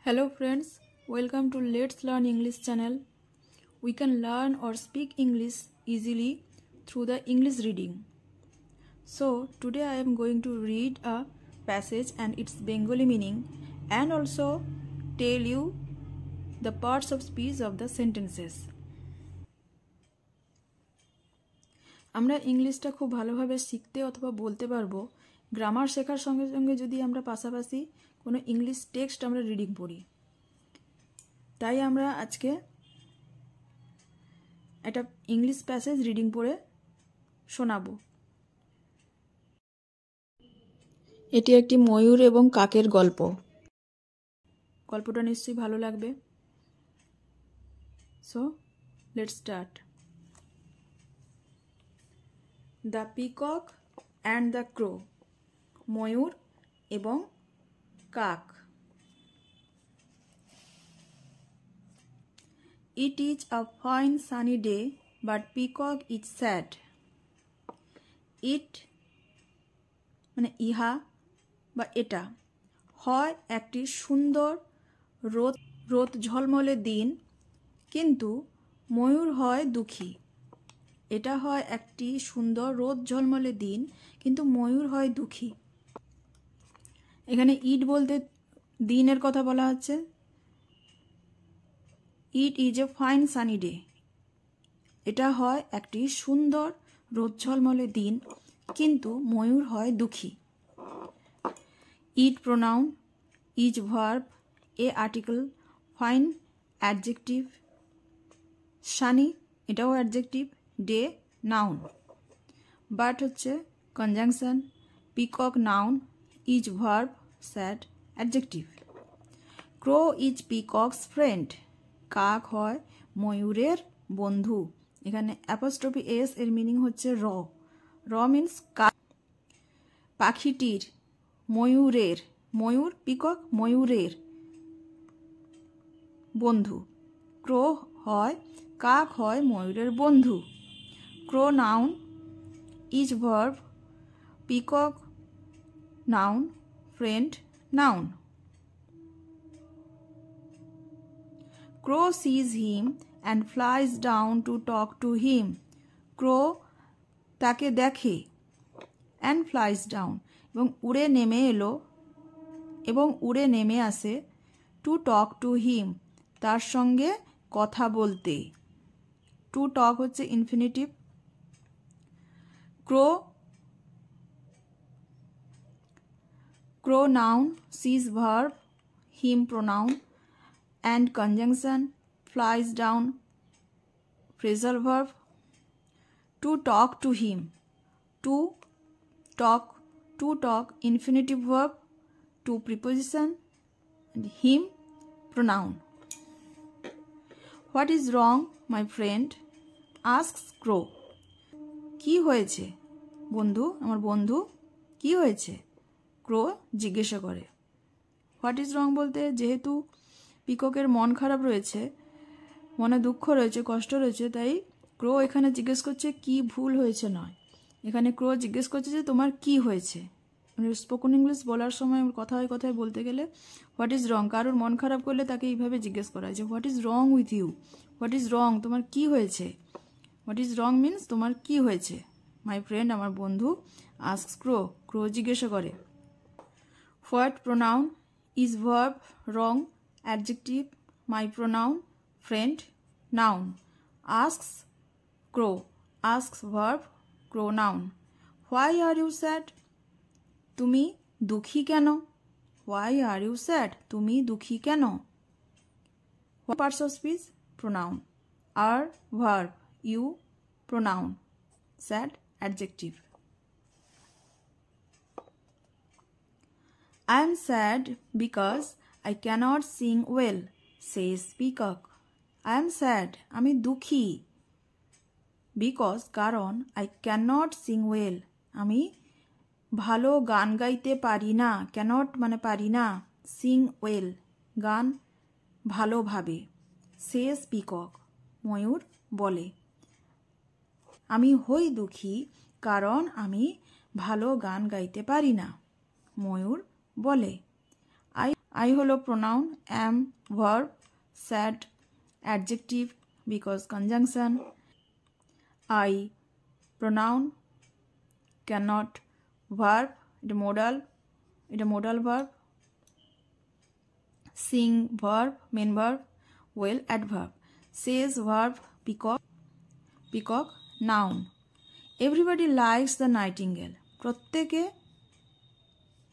Hello friends, welcome to Let's Learn English channel. We can learn or speak English easily through the English reading. So today I am going to read a passage and its Bengali meaning and also tell you the parts of speech of the sentences. আমরা ইংলিশটা খুব ভালোভাবে শিখতে অথবা বলতে পারবো grammar শেখার সঙ্গে সঙ্গে যদি আমরা পাশাপাশি কোনো ইংলিশ টেক্সট আমরা রিডিং পড়ি। তাই আমরা আজকে একটা ইংলিশ প্যাসেজ রিডিং পড়ে শোনাবো। এটি একটি ময়ূর এবং কাকের গল্প। গল্পটা নিশ্চয়ই ভালো লাগবে। So let's start. The peacock and the crow, ময়ূর এবং কাক। It is a fine sunny day, but peacock is sad. It মানে ইহা বা এটা হয় একটি সুন্দর রোদ ঝলমলে দিন, কিন্তু ময়ূর হয় দুঃখী। এটা হয় একটি সুন্দর রোদ ঝলমলে দিন, কিন্তু ময়ূর হয় দুঃখী। এখানে ইট বলতে দিনের কথা বলা হচ্ছে। It is a fine sunny day, এটা হয় একটি সুন্দর রোদ ঝলমলে দিন, কিন্তু ময়ূর হয় দুঃখী। It pronoun, is verb, a article, fine adjective, sunny এটাও অ্যাডজেক্টিভ, ডে নাউন, বাট হচ্ছে conjunction, peacock noun, is verb, sad adjective. Crow is peacock's friend, কাক হয় ময়ূরের বন্ধু। এখানে অ্যাপোস্ট্রফি এস এর মিনিং হচ্ছে র। র মিন্স কাক। পাখিটির, ময়ূরের, ময়ূর পিকক ময়ূরের বন্ধু। ক্রো হয় কাক হয় ময়ূরের বন্ধু। Crow noun, is verb, peacock noun, friend noun. Crow sees him and flies down to talk to him. Crow তাকে দেখে and flies down এবং উড়ে নেমে এলো এবং উড়ে নেমে আসে to talk to him তার সঙ্গে কথা বলতে। to talk হচ্ছে infinitive. crow noun, sees verb, him pronoun and conjunction, flies down phrasal verb. To talk to him, to talk infinitive verb, to preposition and him pronoun. What is wrong my friend, asks crow. কি হয়েছে বন্ধু, আমার বন্ধু কি হয়েছে, ক্রো জিজ্ঞাসা করে। What is রং বলতে যেহেতু পিককের মন খারাপ রয়েছে, মনে দুঃখ রয়েছে, কষ্ট রয়েছে, তাই ক্রো এখানে জিজ্ঞেস করছে কি ভুল হয়েছে নয়। এখানে ক্রো জিজ্ঞেস করছে যে তোমার কি হয়েছে। মানে স্পোকেন ইংলিশ বলার সময় কথায় কথায় বলতে গেলে হোয়াট ইজ রং, কারোর মন খারাপ করলে তাকে এইভাবে জিজ্ঞেস করা হয় যে what is wrong with you, what is wrong তোমার কি হয়েছে। হোয়াট ইজ রং মিন্স তোমার কি হয়েছে। মাই ফ্রেন্ড আমার বন্ধু, আস্কস ক্রো, ক্রো জিজ্ঞাসা করে। What pronoun, is verb, wrong adjective, my pronoun, friend, noun. Asks, crow, asks verb, crow noun. Why are you sad? তুমি দুঃখী কেন? Why are you sad? তুমি দুঃখী কেন? What parts of speech? Pronoun. Are verb, you pronoun, sad adjective. I am sad because I cannot sing well, says peacock. I am sad, আমি দুঃখী, because কারণ I cannot sing well, আমি ভালো গান গাইতে পারি না। cannot মানে পারি না, sing well গান ভালোভাবে, says peacock ময়ূর বলে। আমি হই দুঃখী কারণ আমি ভালো গান গাইতে পারি না, ময়ূর বলে। I হলো pronoun, am verb, sad adjective because conjunction, I pronoun, cannot verb, এটা modal verb, sing verb, main verb, well adverb, says verb, peacock noun. Everybody likes the nightingale. প্রত্যেকে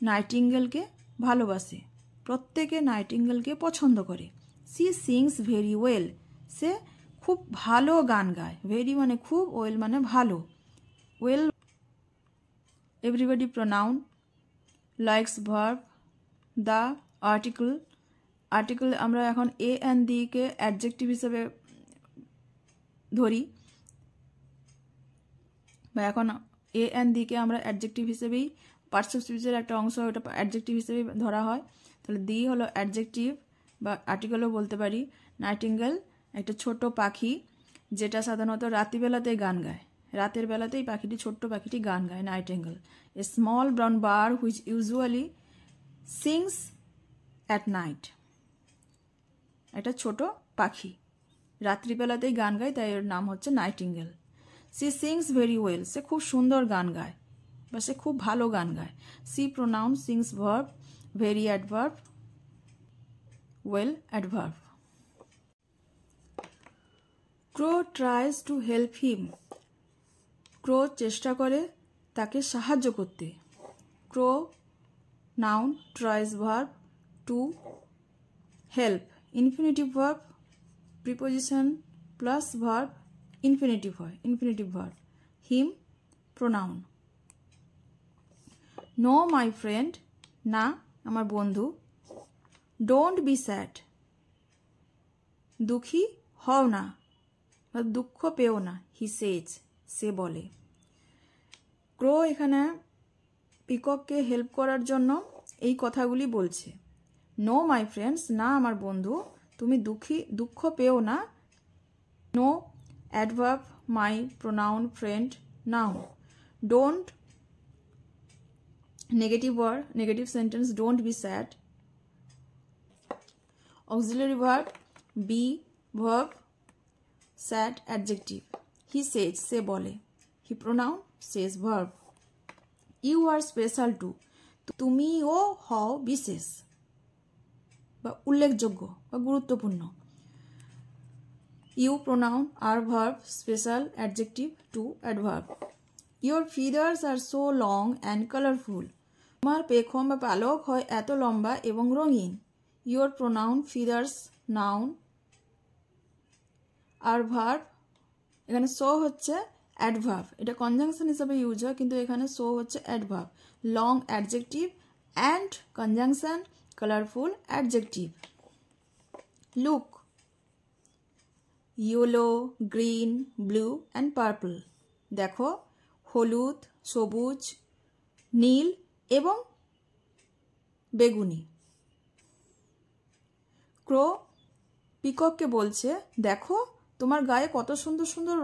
নাইটিঙ্গেলকে ভালোবাসে, প্রত্যেকে নাইটিঙ্গেলকে পছন্দ করে। সি সিংস ভেরি ওয়েল, সে খুব ভালো গান গায়। ভেরি মানে খুব, ওয়েল মানে ভালো। Well everybody pronoun, likes verb, the article আমরা এখন এ অ্যান্ড দি কে অ্যাডজেক্টিভ হিসেবে ধরি, বা এখন এ অ্যান্ড দি কে আমরা অ্যাডজেক্টিভ হিসেবেই, পার্টসিপিটিভের একটা অংশ ওটা অ্যাডজেক্টিভ হিসেবেই ধরা হয়। তাহলে দি হলো অ্যাডজেক্টিভ বা আর্টিকেলও বলতে পারি। নাইটিঙ্গেল একটা ছোট পাখি যেটা সাধারণত রাত্রিবেলাতেই গান গায়, রাতের বেলাতেই পাখিটি, ছোট্ট পাখিটি গান গায়। Nightingale a small brown bar which usually sings at night, একটা ছোট পাখি রাত্রিবেলাতেই গান গায়, তাই এর নাম হচ্ছে nightingale. She sings very well, সে খুব সুন্দর গান গায় বা সে খুব ভালো গান গায়। She pronoun, sings verb, very adverb, well adverb. Crow tries to help him, crow চেষ্টা করে তাকে সাহায্য করতে। Crow noun, tries verb, to help infinitive verb, preposition plus verb infinitive হয়, infinitive verb. Him pronoun. No my friend, না আমার বন্ধু। Don't be sad, দুঃখী হও না বা দুঃখ পেও না। হি সেজ, সে বলে। ক্রো এখানে পিকককে হেল্প করার জন্য এই কথাগুলি বলছে। নো মাই ফ্রেন্ডস, না আমার বন্ধু, তুমি দুঃখ পেও না। No adverb, my pronoun, friend noun. Don't negative word, negative sentence, don't be sad. Auxiliary verb, be verb, sad adjective. He says, সে বলে। He pronoun, says verb. You are special too, তুমিও হও বিশেষ বা উল্লেখযোগ্য বা গুরুত্বপূর্ণ। You pronoun, are verb, special adjective, too adverb. Your feathers are so long and colourful, তোমার পেখম বা পালক হয় এত লম্বা এবং রঙিন। Your pronoun, feathers noun, R verb, এখানে সো হচ্ছে অ্যাডভার্ব, এটা কনজাংশন হিসাবে ইউজ হয়, কিন্তু এখানে সো হচ্ছে adverb. Long adjective and conjunction, colourful adjective. Look, yellow, green, blue and purple, দেখো, হলুদ, সবুজ, নীল এবং বেগুনি। ক্রো পিকককে বলছে, দেখো তোমার গায়ে কত সুন্দর সুন্দর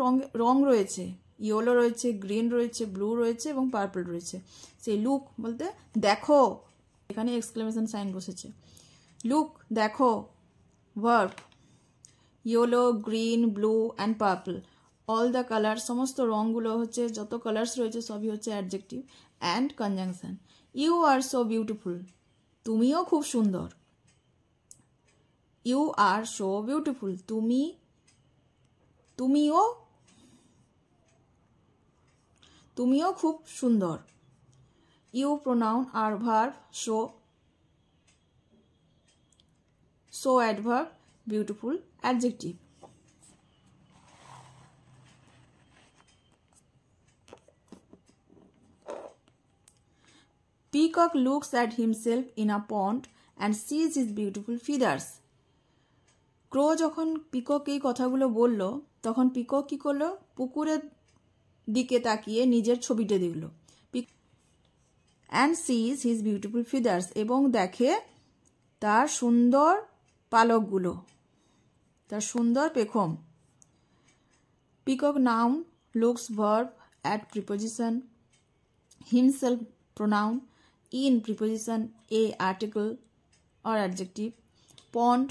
রং রয়েছে, ইয়েলো রয়েছে, গ্রিন রয়েছে, ব্লু রয়েছে এবং পার্পল রয়েছে। সেই লুক বলতে দেখো, এখানে এক্সক্লেমেশন সাইন বসেছে। লুক দেখো, verb, yellow, green, blue and purple, all the colour, সমস্ত রঙগুলো হচ্ছে, যত কালার্স রয়েছে সবই হচ্ছে adjective. And conjunction, you are so beautiful, তুমিও খুব সুন্দর। ইউ আর সো বিউটিফুল, তুমিও খুব সুন্দর। You pronoun, are verb, so adverb, beautiful adjective. Peacock looks at himself in a pond and sees his beautiful feathers. ক্রো যখন peacock এই কথাগুলো বলল, তখন পিকক কি করলো, পুকুরের দিকে তাকিয়ে নিজের ছবিটা দেখল। And sees his beautiful feathers, এবং দেখে তার সুন্দর পালকগুলো, তার সুন্দর পেখম। Peacock noun, looks verb, at preposition, himself pronoun, in preposition, a article, or adjective. Pond,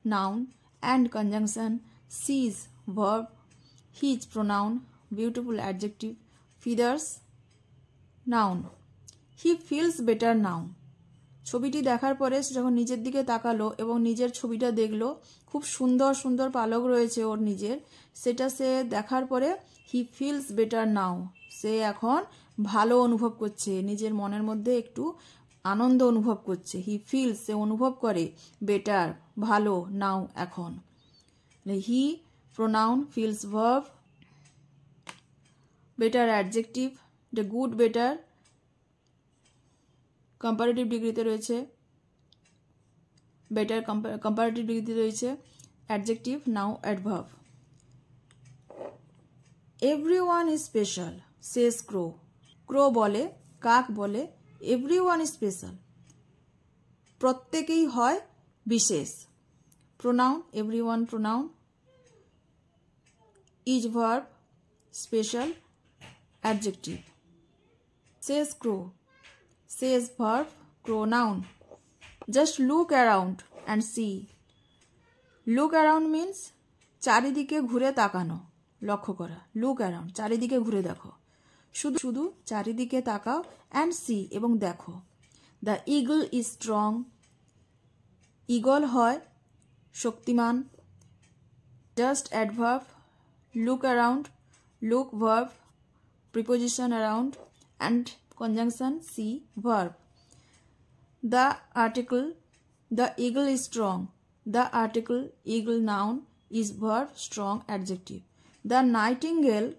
noun, and conjunction. Sees, verb. His, pronoun. Beautiful, adjective. Feathers, noun. He feels better now. ছবিটি দেখার পরে সে যখন নিজের দিকে তাকালো এবং নিজের ছবিটা দেখলো, খুব সুন্দর সুন্দর পালক রয়েছে ওর নিজের, সেটা সে দেখার পরে হি ফিলস বেটার নাও, সে এখন ভালো অনুভব করছে, নিজের মনের মধ্যে একটু আনন্দ অনুভব করছে। হি ফিলস, সে অনুভব করে, বেটার, ভালো, নাও, এখন। He, pronoun, feels, verb. Better, adjective. The good, better, comparative ডিগ্রিতে রয়েছে। বেটার কম্পারেটিভ ডিগ্রিতে রয়েছে। Adjective, now, adverb. Everyone is special, says crow. Crow বলে, কাক বলে, এভরিওয়ান ইজ স্পেশাল, প্রত্যেকেই হয় বিশেষ। Pronoun, everyone pronoun. Is verb, special, adjective. Says crow, says verb, crow, noun. Just look around and see. Look around means চারিদিকে ঘুরে তাকানো, লক্ষ্য করা। Look around, চারিদিকে ঘুরে দেখো। শুধু শুধু চারিদিকে তাকাও, and see, এবং দেখো। The eagle is strong. Eagle হয় শক্তিমান। Just, adverb. Look around, look, verb, preposition around, and conjunction, see, verb. The article, the eagle is strong. The article, eagle, noun, is verb, strong, adjective. The nightingale,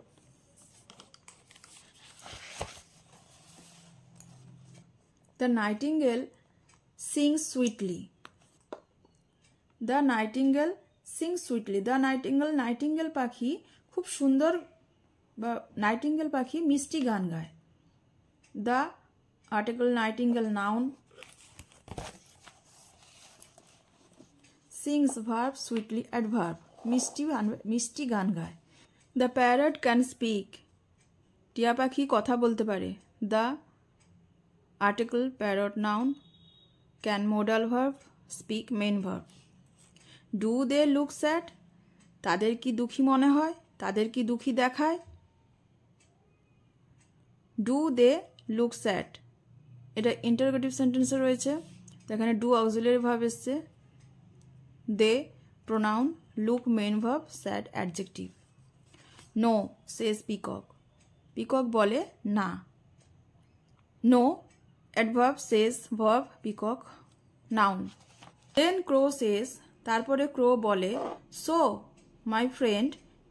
the nightingale sings sweetly. The nightingale sings sweetly. The nightingale, nightingale পাখি খুব সুন্দর, বা nightingale পাখি মিষ্টি গান গায়। The article, nightingale, noun, sings, verb, sweetly, adverb, মিষ্টি গান গায়। The parrot can speak. টিয়া পাখি কথা বলতে পারে। The article, parrot, noun, can, modal verb, speak, main verb. Do they look sad? তাদের কি দুঃখী মনে হয়, তাদের কি দুঃখী দেখায়? Do they look sad? এটা ইন্টারোগেটিভ সেন্টেন্সে রয়েছে, তো এখানে ডু অক্সিলারি ভার্ব এসছে। They, pronoun, look, main verb, sad, adjective. No, says peacock. Peacock বলে না। No, adverb, says, verb, peacock, noun. Then crow says, তারপরে ক্রো বলে, so my friend,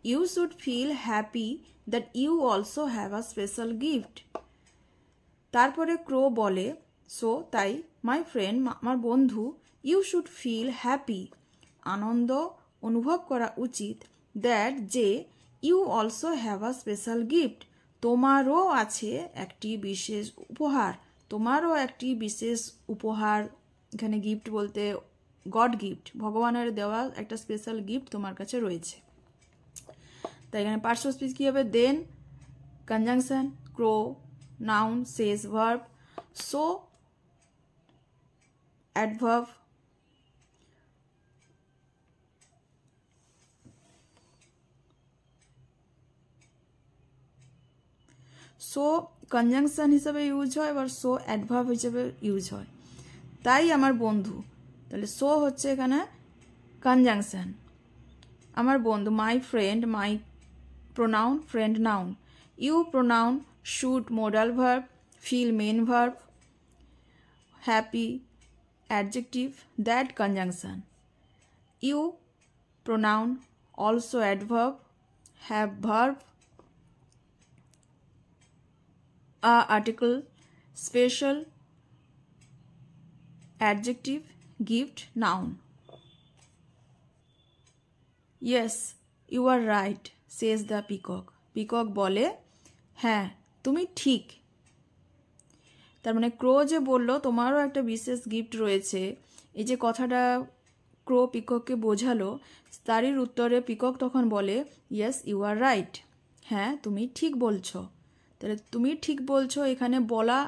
you should feel happy that you also have a special gift. তারপরে crow বলে, so তাই, my friend, আমার বন্ধু, you should feel happy, আনন্দ অনুভব করা উচিত, দ্যাট যে, you also have a special gift, তোমারও আছে একটি বিশেষ উপহার, তোমারও একটি বিশেষ উপহার। এখানে গিফট বলতে গড গিফট, ভগবানের দেওয়া একটা স্পেশাল গিফট তোমার কাছে রয়েছে। তাই এখানে পার্টস অফ স্পিচ কী হবে? দেন, কনজাংশন, ক্রো, noun, says, verb, so, adverb, so conjunction হিসাবে ইউজ হয়, আবার so adverb হিসাবে ইউজ হয়। তাই আমার বন্ধু, তাহলে so হচ্ছে এখানে কনজাংশন। আমার বন্ধু, my friend, my pronoun, friend, noun. You, pronoun, should, modal verb, feel, main verb, happy, adjective, that, conjunction. You, pronoun, also adverb, have, verb, a, article, special, adjective, gift, noun. Yes, you are right, says the peacock. Peacock বলে, হ্যাঁ তুমি ঠিক। তার মানে ক্রো যে বলল তোমারও একটা বিশেষ গিফট রয়েছে, এই যে কথাটা ক্রো পিকককে বোঝালো, তারই উত্তরে পিকক তখন বলে, ইয়েস ইউ আর রাইট, হ্যাঁ তুমি ঠিক বলছো। তাহলে তুমি ঠিক বলছো এখানে বলা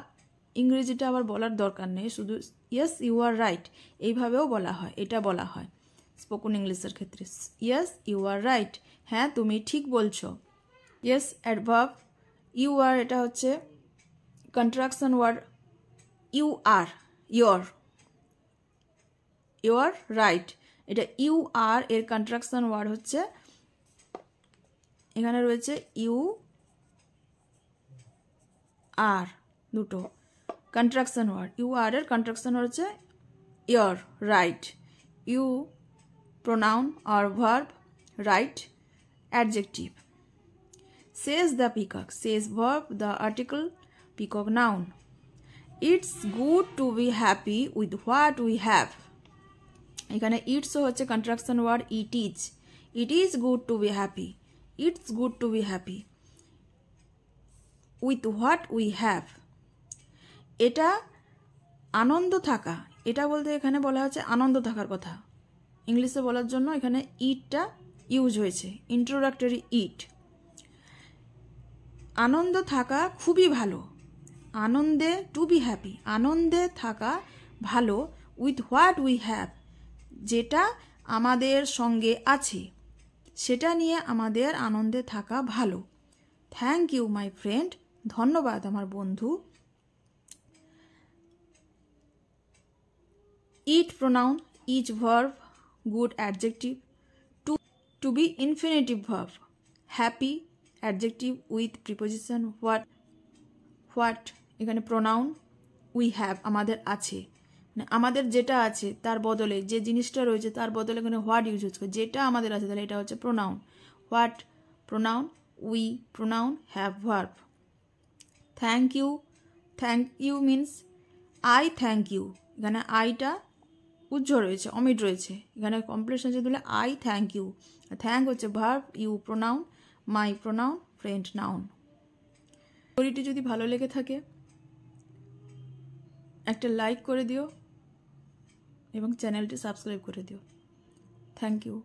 ইংরেজিটা আবার বলার দরকার নেই, শুধু ইয়েস ইউ আর রাইট এইভাবেও বলা হয়, এটা বলা হয় স্পোকেন ইংলিশের ক্ষেত্রে। ইয়েস ইউ আর রাইট, হ্যাঁ তুমি ঠিক বলছো। ইয়েস অ্যাডভার্ব, ইউ আর এটা হচ্ছে contraction word, you are you're right, এটা ইউ আর এর কন্ট্রাকশন ওয়ার্ড হচ্ছে, এখানে রয়েছে ইউ আর, দুটো কন্ট্রাকশন ওয়ার্ড, ইউ আর এর কন্ট্রাকশন হচ্ছে you're right. You pronoun are verb, right adjective. Says the peacock, says verb, the article, peacock noun. It's good to be happy with what we have, এখানে ইটসও হচ্ছে contraction word, it is good to be happy, it's good to be happy with what we have, এটা আনন্দ থাকা, এটা বলতে এখানে বলা হচ্ছে আনন্দ থাকার কথা, ইংলিশে বলার জন্য এখানে ইটটা ইউজ হয়েছে, ইন্ট্রোডাক্টরি ইট। আনন্দ থাকা খুবই ভালো, আনন্দে, টু বি হ্যাপি, আনন্দে থাকা ভালো, উইথ হোয়াট উই হ্যাভ, যেটা আমাদের সঙ্গে আছে সেটা নিয়ে আমাদের আনন্দে থাকা ভালো। থ্যাংক ইউ মাই ফ্রেন্ড, ধন্যবাদ আমার বন্ধু। It pronoun, is verb, good adjective. To be infinitive verb, happy adjective with preposition what, এখানে প্রোনাউন, উই হ্যাভ আমাদের আছে, মানে আমাদের যেটা আছে তার বদলে, যে জিনিসটা রয়েছে তার বদলে এখানে হোয়াট ইউজ হচ্ছে, যেটা আমাদের আছে তাহলে এটা হচ্ছে pronoun, what pronoun, we pronoun, have verb. Thank you means I thank you, এখানে আইটা উজ্জ্বল রয়েছে, অমিট রয়েছে, এখানে কমপ্লিট সেন্টেন্স দিলে আই থ্যাংক ইউ, থ্যাংক হচ্ছে verb, you pronoun, my pronoun, friend noun. স্টোরিটি যদি ভালো লেগে থাকে একটা লাইক করে দিও এবং চ্যানেলটি সাবস্ক্রাইব করে দিও। Thank you.